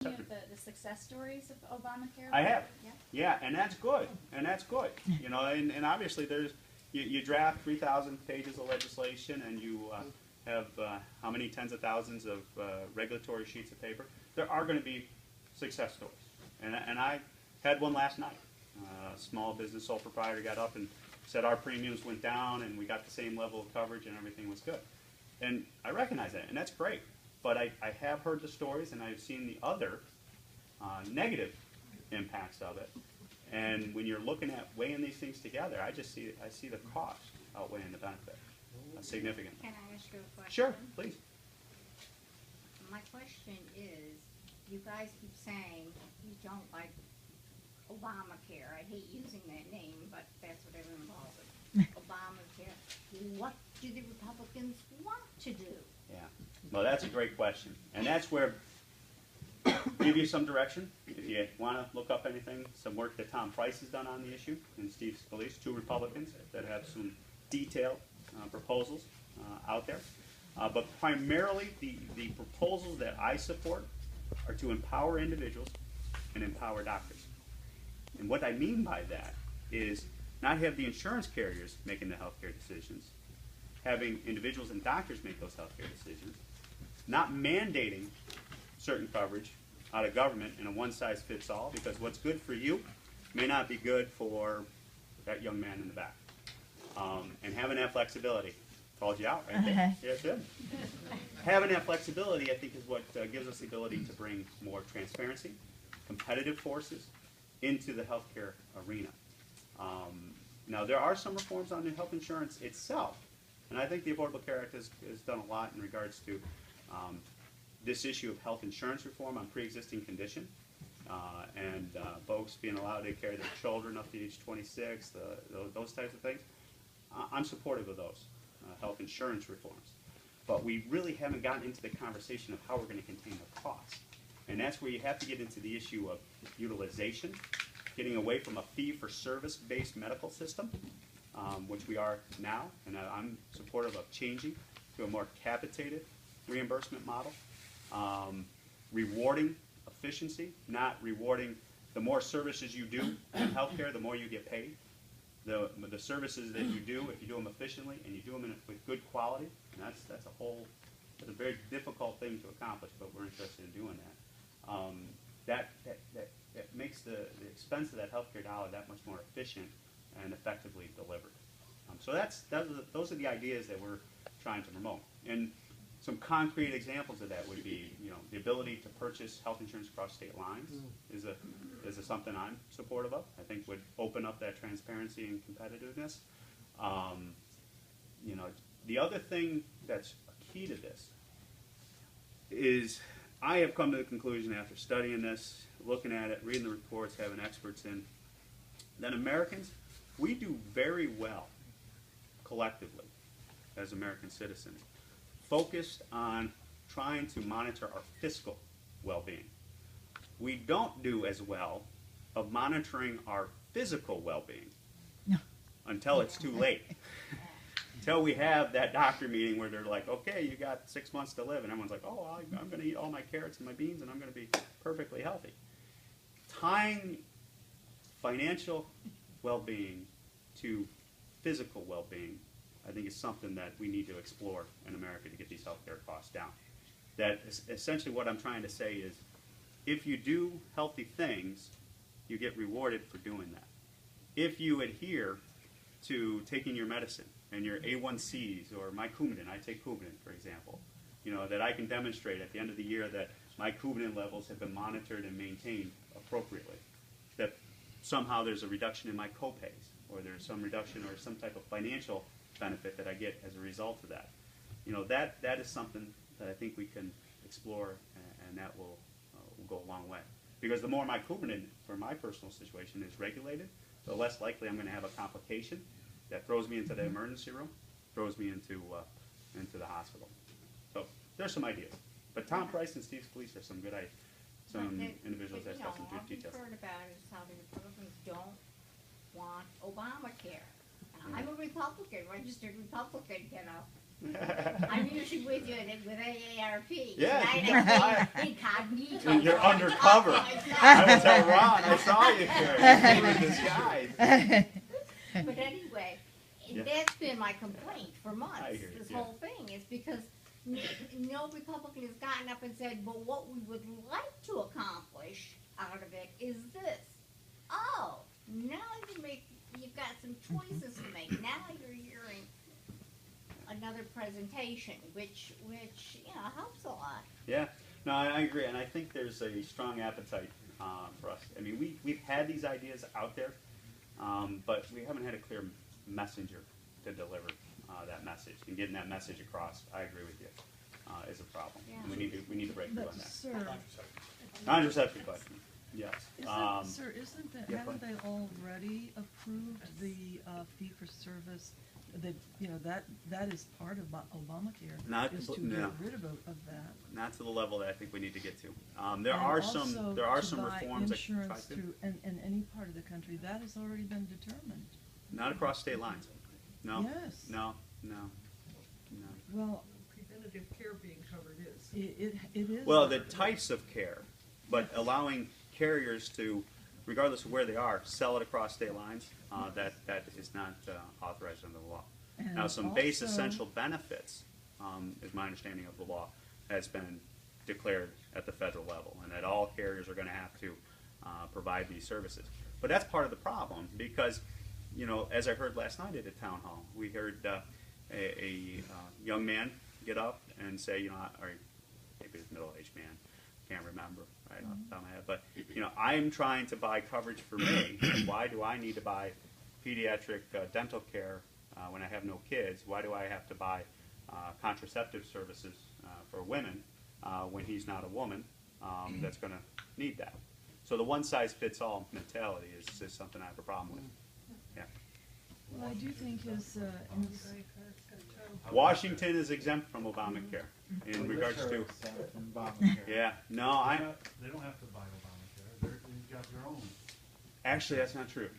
Any of the success stories of Obamacare? I have. Yeah. Yeah, and that's good. And that's good. You know, and obviously there's, you draft 3,000 pages of legislation and you have how many tens of thousands of regulatory sheets of paper. There are going to be success stories. And I had one last night. A small business sole proprietor got up and said our premiums went down and we got the same level of coverage and everything was good. And I recognize that, and that's great. But I have heard the stories and I've seen the other negative impacts of it. And when you're looking at weighing these things together, I see the cost outweighing the benefit significantly. Can I ask you a question? Sure, please. My question is, you guys keep saying you don't like Obamacare. I hate using that name, but that's what everyone calls it. Obamacare. What do the Republicans want to do? Yeah. Well, that's a great question. And that's where, give you some direction. If you want to look up anything, some work that Tom Price has done on the issue, and Steve Scalise, two Republicans that have some detailed proposals out there. But primarily, the proposals that I support are to empower individuals and empower doctors. And what I mean by that is not have the insurance carriers making the healthcare decisions, having individuals and doctors make those healthcare decisions, not mandating certain coverage out of government in a one-size-fits-all, because what's good for you may not be good for that young man in the back. And having that flexibility, called you out right there. Yeah, it did. Having that flexibility, I think, is what gives us the ability to bring more transparency, competitive forces into the healthcare arena. Now, there are some reforms on the health insurance itself, and I think the Affordable Care Act has done a lot in regards to this issue of health insurance reform on pre-existing condition, and folks being allowed to care their children up to age 26, those types of things. I'm supportive of those health insurance reforms. But we really haven't gotten into the conversation of how we're going to contain the costs. And that's where you have to get into the issue of utilization, getting away from a fee-for-service based medical system, which we are now, and I'm supportive of changing to a more capitated reimbursement model, rewarding efficiency, not rewarding the more services you do in healthcare, the more you get paid. The services that you do, if you do them efficiently and you do them with good quality, and that's a very difficult thing to accomplish, but we're interested in doing that. That makes the expense of that healthcare dollar that much more efficient and effectively delivered. So those are the ideas that we're trying to promote. And some concrete examples of that would be, the ability to purchase health insurance across state lines is something I'm supportive of. I think would open up that transparency and competitiveness. The other thing that's a key to this is I have come to the conclusion after studying this, looking at it, reading the reports, having experts in, that Americans, we do very well collectively as American citizens, focused on trying to monitor our fiscal well-being. We don't do as well of monitoring our physical well-being until it's too late. Until we have that doctor meeting where they're like, okay, you got 6 months to live, and everyone's like, oh, I'm going to eat all my carrots and my beans, and I'm going to be perfectly healthy. Tying financial well-being to physical well-being, I think, is something that we need to explore in America to get these healthcare costs down. That is essentially what I'm trying to say is, if you do healthy things, you get rewarded for doing that. If you adhere to taking your medicine and your A1Cs, or my Coumadin, I take Coumadin, for example, that I can demonstrate at the end of the year that my Coumadin levels have been monitored and maintained appropriately, that somehow there's a reduction in my copays, or there's some reduction or some type of financial benefit that I get as a result of that. That is something that I think we can explore, and that will go a long way. Because the more my Coumadin, for my personal situation, is regulated, the less likely I'm going to have a complication that throws me into the emergency room, throws me into the hospital. So there's some ideas. But Tom Price and Steve Scalise are some good ideas. Some individuals that have some good details. All we've heard about is how the Republicans don't want Obamacare. And I'm a Republican, registered Republican, I'm usually with you with AARP. Yeah, Tonight I came incognito. You're undercover. I will tell Ron, I saw you here. You were in disguise. But anyway, Yeah. that's been my complaint for months. I hear you, This yeah. whole thing is because no Republican has gotten up and said, "But what we would like to accomplish out of it is this." Oh, now you've got some choices to make. Now you're hearing another presentation, which helps a lot. Yeah, no, I agree, and I think there's a strong appetite for us. I mean, we've had these ideas out there, but we haven't had a clear messenger to deliver that message, and getting that message across. I agree with you, is a problem. Yeah. And we need to break through But on that. sir, Contraceptive question, yes. isn't that, yeah, haven't they already approved the fee for service? That, that is part of Obamacare, Not is to- to no. get rid of that. Not to the level that I think we need to get to. There And are also some to buy reforms that try insurance to. through, in any part of the country, that has already been determined. Not across state lines. No. Yes. No. Well, Preventative care being covered is. it is. Well, the types of care, but allowing carriers to, regardless of where they are, sell it across state lines, that is not authorized under the law. And Now, some base also- essential benefits, is my understanding of the law, has been declared at the federal level, and that all carriers are going to have to provide these services. But that's part of the problem, because, as I heard last night at a town hall, we heard a young man get up and say, or maybe it's a middle-aged man, can't remember right off the top of my head, but I'm trying to buy coverage for me. Why do I need to buy pediatric dental care when I have no kids? Why do I have to buy contraceptive services for women when he's not a woman that's going to need that? So the one-size-fits-all mentality is something I have a problem with. Yeah. Well, I do think his Washington is exempt from Obamacare in regards to. Yeah. No, They don't have to buy Obamacare. They've got their own. Actually, that's not true.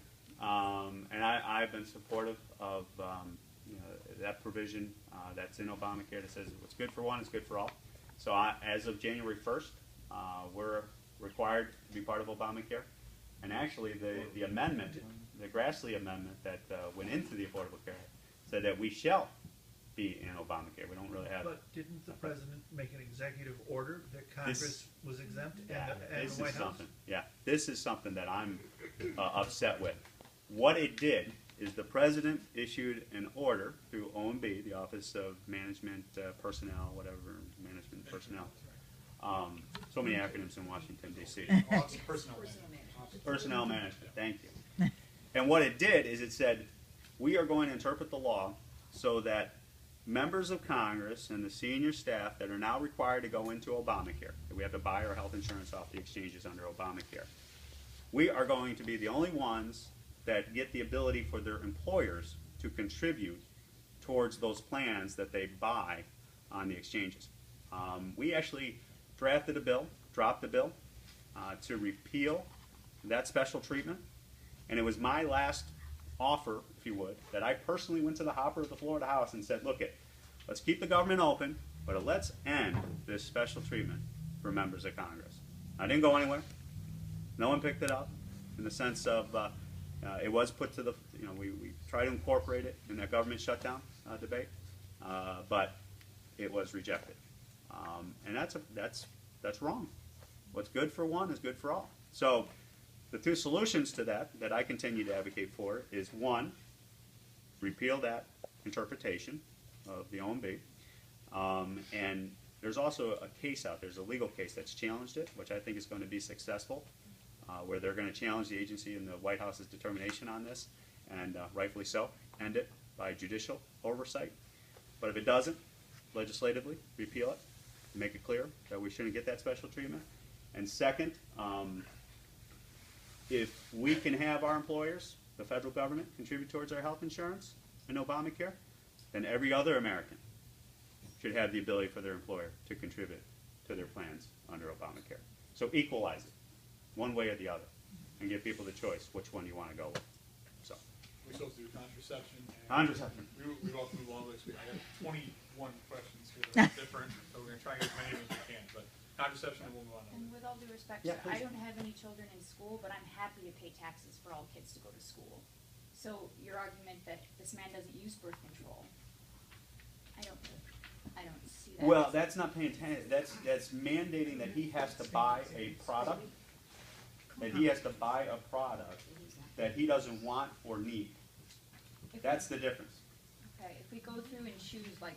And I've been supportive of that provision that's in Obamacare that says what's good for one is good for all. So as of January 1st, we're required to be part of Obamacare. And actually, the amendment, the Grassley amendment that went into the Affordable Care said that we shall be in Obamacare. We don't really have. But didn't the president make an executive order that Congress was exempt and This the White is House? something. Yeah, this is something that I'm upset with. What it did is the president issued an order through OMB, the Office of Management Personnel, whatever, Management Personnel. So many acronyms in Washington, D.C. Personnel Management, thank you. And what it did is it said, we are going to interpret the law so that members of Congress and the senior staff that are now required to go into Obamacare, that we have to buy our health insurance off the exchanges under Obamacare, we are going to be the only ones that get the ability for their employers to contribute towards those plans that they buy on the exchanges. We actually drafted a bill, dropped a bill, to repeal that special treatment, and it was my last offer, if you would, that I personally went to the hopper of the Florida House and said, look, let's keep the government open, but let's end this special treatment for members of Congress. I didn't go anywhere. No one picked it up in the sense of it was put to the, we tried to incorporate it in that government shutdown debate, but it was rejected. And that's wrong. What's good for one is good for all. So the two solutions to that I continue to advocate for is, one, repeal that interpretation of the OMB. And there's also a case out there, there's a legal case that's challenged it, which I think is going to be successful, where they're going to challenge the agency and the White House's determination on this, and rightfully so, end it by judicial oversight. But if it doesn't, legislatively, repeal it, make it clear that we shouldn't get that special treatment. And second, if we can have our employers, the federal government, contribute towards our health insurance and Obamacare, then every other American should have the ability for their employer to contribute to their plans under Obamacare. So equalize it, one way or the other, and give people the choice which one you want to go with. So, we're supposed to do contraception. And Contraception. we all through a long list. I have 21 questions here that are different, so we're gonna try and get as many of them as we can, but contraception and we'll move on. And with all due respect, Yeah, sir, I please. don't have any children in school, but I'm happy to pay taxes for all kids to go to school. So your argument that this man doesn't use birth control, I don't see that. Well, that's not paying attention. That's mandating that he has to buy a product. That he has to buy a product that he doesn't want or need. If That's the difference. Okay, if we go through and choose, like,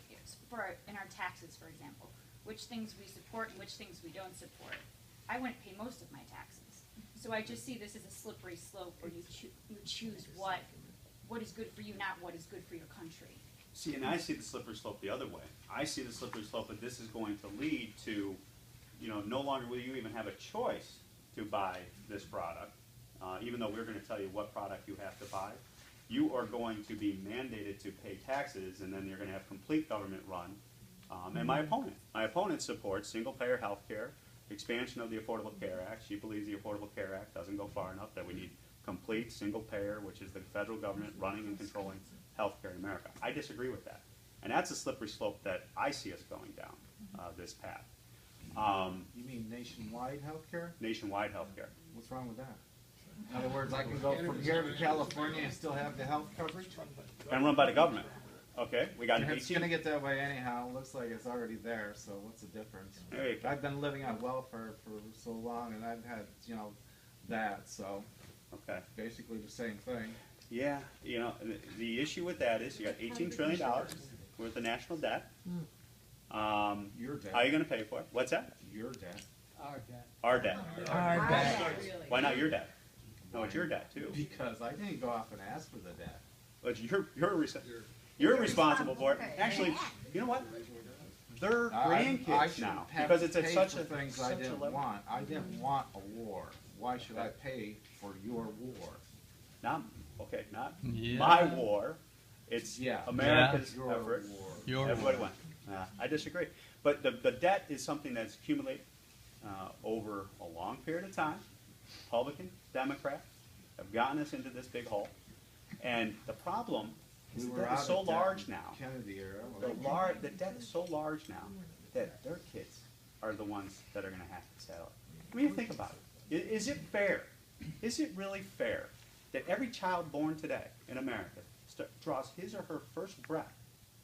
in our taxes, for example, which things we support and which things we don't support, I wouldn't pay most of my taxes. So I just see this as a slippery slope where you choose what is good for you, not what is good for your country. See, and I see the slippery slope the other way. I see the slippery slope that this is going to lead to, no longer will you even have a choice to buy this product, even though we're going to tell you what product you have to buy. You are going to be mandated to pay taxes, and then you're going to have complete government run. And my opponent supports single-payer health care, expansion of the Affordable Care Act. She believes the Affordable Care Act doesn't go far enough, that we need complete single-payer, which is the federal government running and controlling health care in America. I disagree with that. And that's a slippery slope that I see us going down this path. You mean nationwide healthcare? Nationwide health care. What's wrong with that? In other words, I can go from here to California and still have the health coverage? And run by the government. Okay, we got an It's gonna 18. get that way anyhow. Looks like it's already there, so what's the difference? There you go. I've been living on welfare for so long, and I've had, that, so Okay. basically the same thing. Yeah, the issue with that is you got $18 trillion worth of national debt. Your debt. How are you going to pay for it? What's that? Your debt. Our debt. Our bad. Why not your debt? No, it's your debt too. Because I didn't go off and ask for the debt. But you're responsible for it. Actually, you know what? They're I grandkids shouldn't now have because to it's at pay such for a things such I a didn't level. want. I didn't want a war. Why should I pay for your war? Not Yeah. my war. It's Yeah. America's Your effort. war. Your Everybody won. I disagree. But the debt is something that's accumulated over a long period of time. Republican, Democrat have gotten us into this big hole. And the problem is We the were debt is out so of debt large in now. Kennedy era. The debt is so large now that their kids are the ones that are going to have to settle it. I mean, think about it. Is it fair? Is it really fair that every child born today in America draws his or her first breath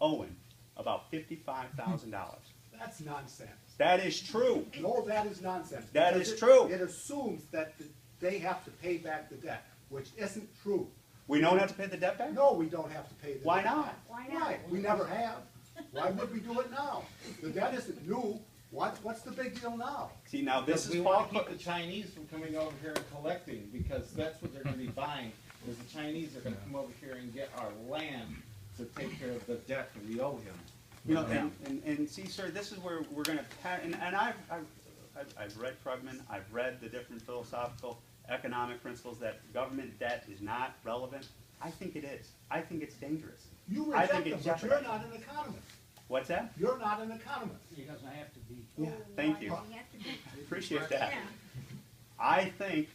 owing about $55,000? That's nonsense. That is true. No, that is nonsense. That because is true. It assumes that they have to pay back the debt, which isn't true. We don't have to pay the debt back? No, we don't have to pay the Why debt not? back. Why not? We never have. Why would we do it now? The debt isn't new. What's the big deal now? See, now this Because we is want Paul. to keep the Chinese from coming over here and collecting, because that's what they're gonna be buying, is the Chinese are gonna come over here and get our land to take care of the debt that we owe him. And see, sir, this is where we're going to, and I've read Krugman, I've read the different philosophical, economic principles that government debt is not relevant. I think it is. I think it's dangerous. You I reject think them, it's but you're jeopardizing. not an economist. What's that? You're not an economist. He doesn't have to be. Yeah, thank you. Appreciate that. I think,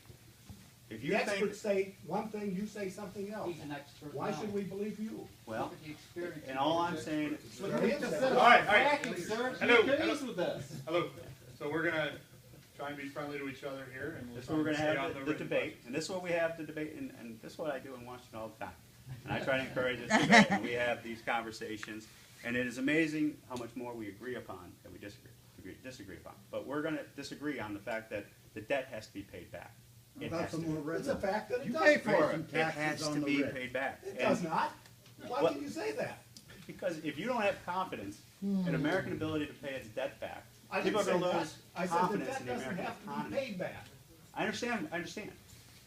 if you The think, experts say one thing, you say something else. He's an expert. Why now. should we believe you? well, Look at the experience. and all I'm saying, There is Instead that. of All right. backing, sir, Hello, be hello. pleased with us. Hello, so we're gonna try and be friendly to each other here, and we'll this is try where we're and going to stay on have the written debate, and this is what we have to debate, and this is what I do in Washington all the time. And I try to encourage this debate, and we have these conversations, and it is amazing how much more we agree upon than we disagree upon. But we're going to disagree on the fact that the debt has to be paid back. It has to be. It's a fact that it You does. pay for it. It has to be paid back. It And- does not. Why What- can you say that? Because if you don't have confidence in American ability to pay its debt back, I people didn't are say going to that. lose I said the confidence debt in the doesn't American have to be economy. paid back. I understand.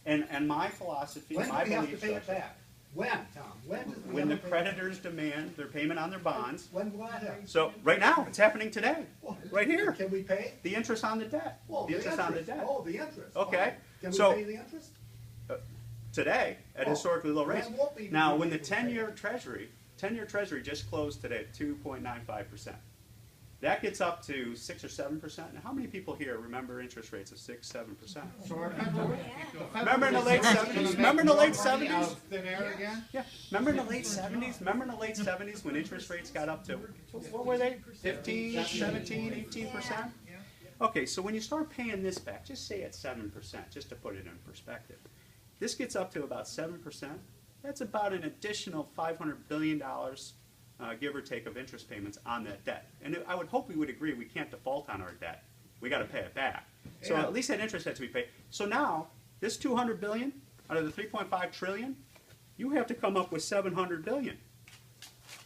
And my philosophy, When my do we have to belief pay it structure, back? When, Tom? When does we when the have to pay it back? creditors demand their payment on their bonds, When will that happen? so right now, it's happening today, Well, right here, Can we pay? the interest on the debt, Well, the interest on the debt. Oh, the interest. Okay, Fine. Can we so- pay the interest? Today, at Oh, historically low rates. when won't we Now, be when the able to pay 10-year treasury just closed today at 2.95%. That gets up to 6 or 7%. Now, how many people here remember interest rates of 6, 7%? So our federal, the federal Remember in the late Reserve is 70s? gonna make Remember in the more late money 70s? out of thin air again? Yeah. Remember in the late 70s? Remember in the late 70s when interest rates got up to, what were they? 15, 17, 18%? Okay, so when you start paying this back, just say at 7%, just to put it in perspective. This gets up to about 7%. That's about an additional $500 billion, give or take, of interest payments on that debt. And I would hope we would agree we can't default on our debt. We got to pay it back. So Yeah. at least that interest has to be paid. So now, this $200 billion out of the $3.5 trillion, you have to come up with $700 billion.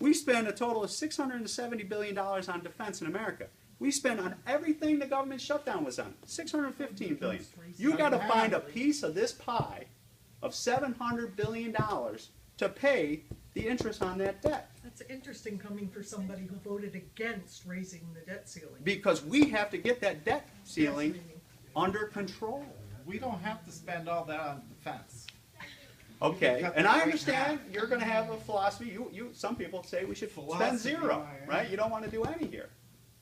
We spend a total of $670 billion on defense in America. We spend on everything the government shutdown was on, $615 billion. You got to find a piece of this pie of $700 billion to pay the interest on that debt. That's interesting coming for somebody who voted against raising the debt ceiling. Because we have to get that debt ceiling under control. We don't have to spend all that on defense. Okay, cut and that I right understand in half. you're gonna have a philosophy, some people say we should spend Philosophy, zero, yeah. right? You don't wanna do any here.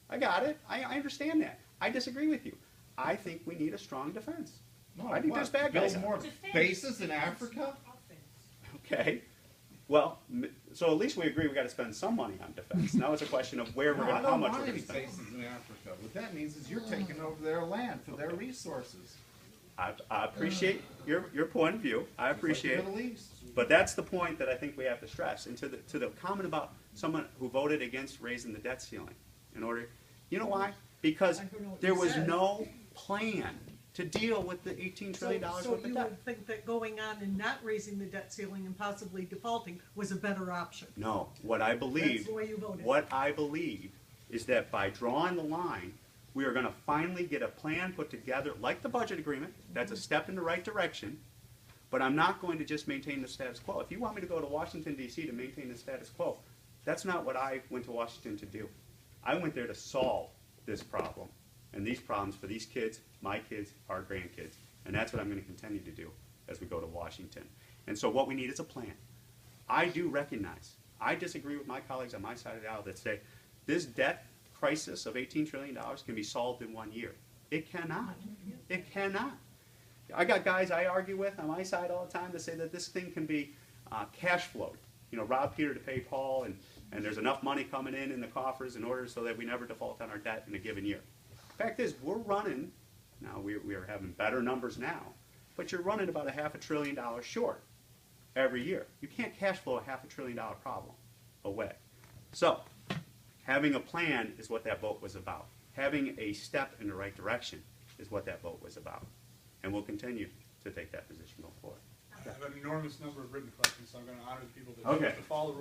I got it, I understand that. I disagree with you. I think we need a strong defense. No, I think what? there's bad guys Build out more Defense. bases in Africa? Okay, well, so at least we agree we gotta spend some money on defense. Now it's a question of where we're No, I gonna, how don't much want we're gonna any spend. bases in Africa. What that means is you're taking over their land for their resources. I appreciate your point of view, I appreciate Like it. the Middle East. But that's the point that I think we have to stress. And to the comment about someone who voted against raising the debt ceiling in order, you know why? Because I don't know what there you was said. no plan to deal with the $18 trillion So worth of you debt. would think that going on and not raising the debt ceiling and possibly defaulting was a better option? No, what I believe, That's the way you voted. what I believe is that by drawing the line, we are gonna finally get a plan put together, like the budget agreement, that's a step in the right direction, but I'm not going to just maintain the status quo. If you want me to go to Washington DC to maintain the status quo, that's not what I went to Washington to do. I went there to solve this problem and these problems for these kids, my kids, our grandkids, and that's what I'm gonna continue to do as we go to Washington. And so what we need is a plan. I do recognize, I disagree with my colleagues on my side of the aisle that say this debt crisis of $18 trillion can be solved in 1 year. It cannot. It cannot. I got guys I argue with on my side all the time that say that this thing can be cash flowed. You know, rob Peter to pay Paul, and there's enough money coming in the coffers in order so that we never default on our debt in a given year. Fact is, we're running, now we are having better numbers now, but you're running about $500 billion short every year. You can't cash flow a $500 billion problem away. So, having a plan is what that vote was about. Having a step in the right direction is what that vote was about. And we'll continue to take that position going forward. I have an enormous number of written questions, so I'm gonna honor the people that Okay. choose to follow the rules.